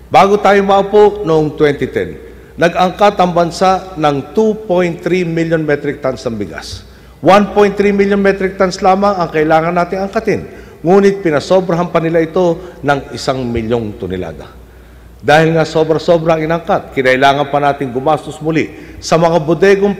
Bago tayo maupo noong 2010, nag-angkat ang bansa ng 2.3 million metric tons ng bigas. 1.3 million metric tons lamang ang kailangan nating angkatin, ngunit pinasobrahan pa nila ito ng 1 milyong tonelada. Dahil nga sobra-sobra ang inangkat, kinailangan pa natin gumastos muli sa mga bodegang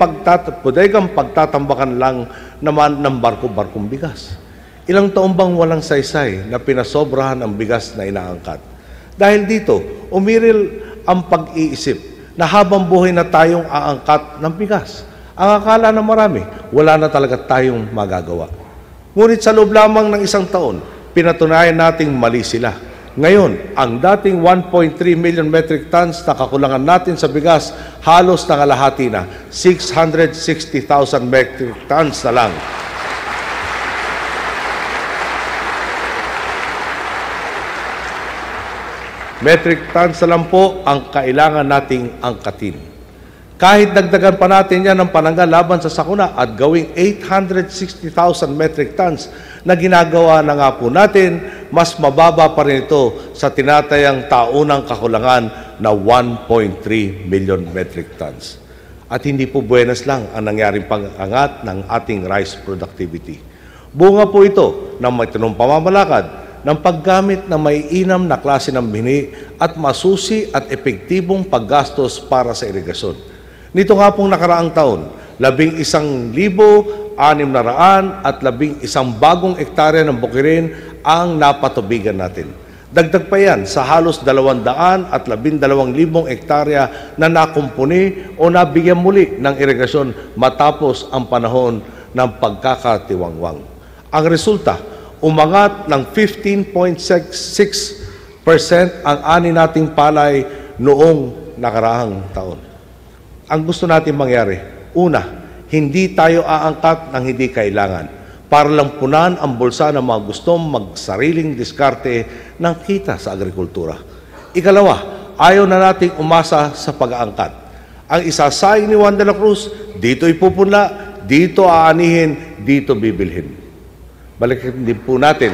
pagtatambakan lang naman ng barko-barkong bigas. Ilang taon bang walang saysay na pinasobrahan ang bigas na inaangkat? Dahil dito, umiril ang pag-iisip na habang buhay na tayong aangkat ng bigas. Ang akala na marami, wala na talaga tayong magagawa. Ngunit sa loob lamang ng 1 taon, pinatunayan nating mali sila. Ngayon, ang dating 1.3 million metric tons na kakulangan natin sa bigas, halos nangalahati na, 660,000 metric tons na lang. Metric tons na lang po ang kailangan nating angkatin. Kahit dagdagan pa natin yan ng pananggal laban sa sakuna at gawing 860,000 metric tons na ginagawa na nga po natin, mas mababa pa rin ito sa tinatayang taunang kakulangan na 1.3 million metric tons. At hindi po buenas lang ang nangyaring pag-angat ng ating rice productivity. Bunga po ito ng may tinong pamamalakad ng paggamit ng may inam na klase ng bini at masusi at epektibong paggastos para sa irigasyon. Nito nga pong nakaraang taon, 11,611 bagong ektarya ng bukirin ang napatubigan natin. Dagdag pa yan sa halos 212,000 ektarya na nakumpuni o nabigyan muli ng irigasyon matapos ang panahon ng pagkakatiwangwang. Ang resulta, umangat ng 15.66% ang ani nating palay noong nakaraang taon. Ang gusto natin mangyari, una, hindi tayo aangkat ng hindi kailangan para lang punan ang bulsa ng mga gustong magsariling diskarte ng kita sa agrikultura. Ikalawa, ayaw na nating umasa sa pag-aangkat. Ang isasayang ni Juan de la Cruz, dito ipupunla, dito aanihin, dito bibilhin. Balikan din po natin